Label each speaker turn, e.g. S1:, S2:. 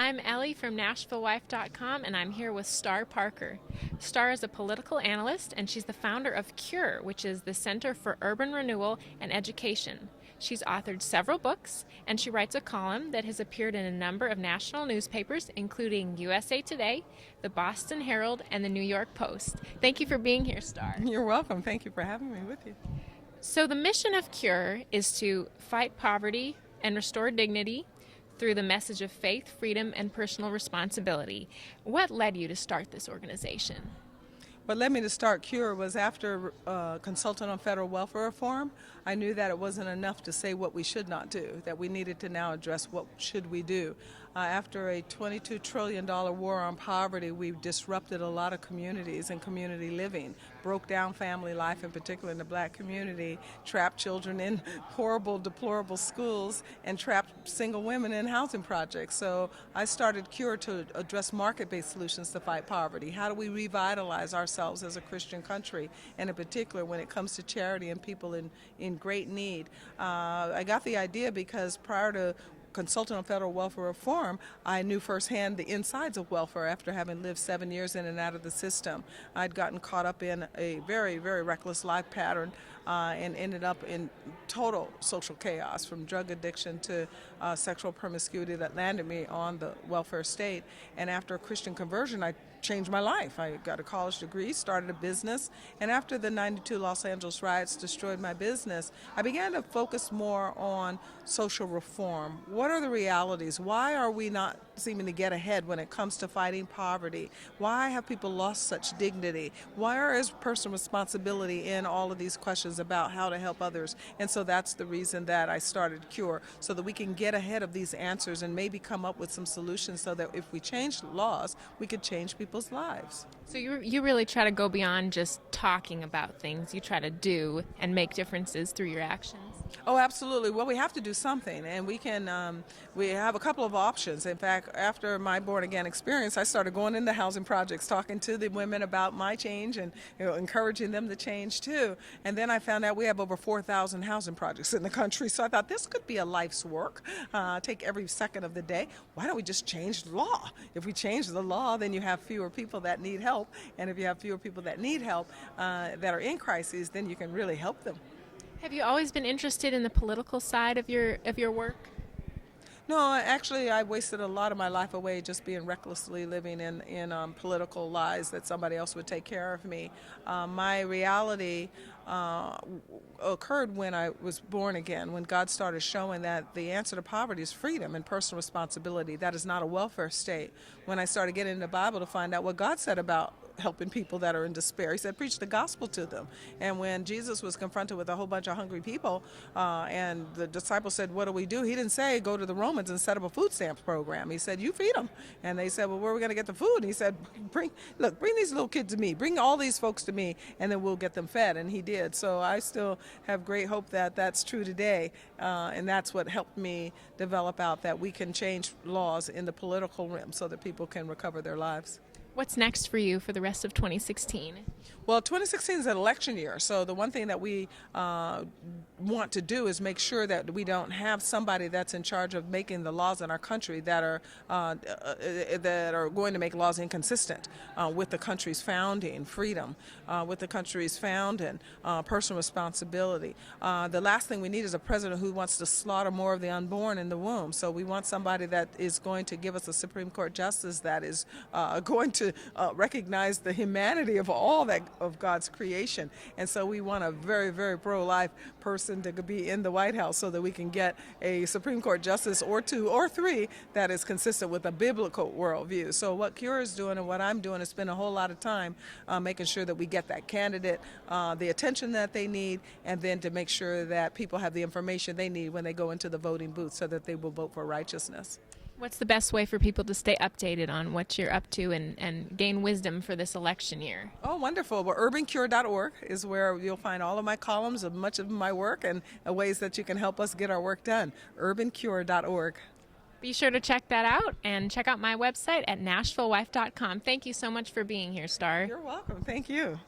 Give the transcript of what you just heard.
S1: I'm Ellie from NashvilleWife.com, and I'm here with Star Parker. Star is a political analyst, and she's the founder of CURE, which is the Center for Urban Renewal and Education. She's authored several books, and she writes a column that has appeared in a number of national newspapers, including USA Today, the Boston Herald, and the New York Post. Thank you for being here, Star.
S2: You're welcome. Thank you for having me with you.
S1: So the mission of CURE is to fight poverty and restore dignity through the message of faith, freedom, and personal responsibility. What led you to start this organization?
S2: What led me to start CURE was after consulting on federal welfare reform. I knew that it wasn't enough to say what we should not do, that we needed to now address what should we do. After a $22 trillion war on poverty, we've disrupted a lot of communities and community living, broke down family life, in particular in the black community, trapped children in horrible, deplorable schools, and trapped single women in housing projects. So I started CURE to address market-based solutions to fight poverty. How do we revitalize ourselves as a Christian country, and in particular when it comes to charity and people in great need? I got the idea because prior to consulting on federal welfare reform, I knew firsthand the insides of welfare after having lived 7 years in and out of the system. I'd gotten caught up in a very, very reckless life pattern and ended up in total social chaos, from drug addiction to sexual promiscuity, that landed me on the welfare state. And after a Christian conversion, I changed my life. I got a college degree, started a business, and after the '92 Los Angeles riots destroyed my business, I began to focus more on social reform. What are the realities? Why are we not seeming to get ahead when it comes to fighting poverty? Why have people lost such dignity? Why is personal responsibility in all of these questions about how to help others? And so that's the reason that I started CURE, so that we can get ahead of these answers and maybe come up with some solutions so that if we change laws, we could change people's lives.
S1: So you really try to go beyond just talking about things. You try to do and make differences through your actions.
S2: Oh, absolutely. Well, we have to do something, and we have a couple of options. In fact, after my born-again experience, I started going into housing projects, talking to the women about my change and encouraging them to change too. And then I found out we have over 4,000 housing projects in the country, so I thought this could be a life's work. Take every second of the day. Why don't we just change the law? If we change the law, then you have fewer people that need help, and if you have fewer people that need help that are in crises, then you can really help them.
S1: Have you always been interested in the political side of your work?
S2: No, actually, I wasted a lot of my life away just being recklessly living in political lies that somebody else would take care of me. My reality occurred when I was born again, when God started showing that the answer to poverty is freedom and personal responsibility. That is not a welfare state. When I started getting in the Bible to find out what God said about helping people that are in despair, he said, preach the gospel to them. And when Jesus was confronted with a whole bunch of hungry people and the disciples said, what do we do? He didn't say, go to the Romans and set up a food stamps program. He said, you feed them. And they said, well, where are we going to get the food? And he said, bring these little kids to me. Bring all these folks to me, and then we'll get them fed. And he did. So I still have great hope that that's true today. And that's what helped me develop out that we can change laws in the political realm so that people can recover their lives.
S1: What's next for you for the rest of 2016?
S2: Well, 2016 is an election year, so the one thing that we want to do is make sure that we don't have somebody that's in charge of making the laws in our country that are going to make laws inconsistent with the country's founding, freedom, with the country's founding, personal responsibility. The last thing we need is a president who wants to slaughter more of the unborn in the womb. So we want somebody that is going to give us a Supreme Court justice that is going to recognize the humanity of all of God's creation. And so we want a very, very pro-life person to be in the White House so that we can get a Supreme Court justice or two or three that is consistent with a biblical worldview. So what CURE is doing and what I'm doing is spend a whole lot of time making sure that we get that candidate the attention that they need, and then to make sure that people have the information they need when they go into the voting booth so that they will vote for righteousness.
S1: What's the best way for people to stay updated on what you're up to and gain wisdom for this election year?
S2: Oh, wonderful. Well, urbancure.org is where you'll find all of my columns of much of my work and ways that you can help us get our work done. urbancure.org.
S1: Be sure to check that out and check out my website at NashvilleWife.com. Thank you so much for being here, Star.
S2: You're welcome. Thank you.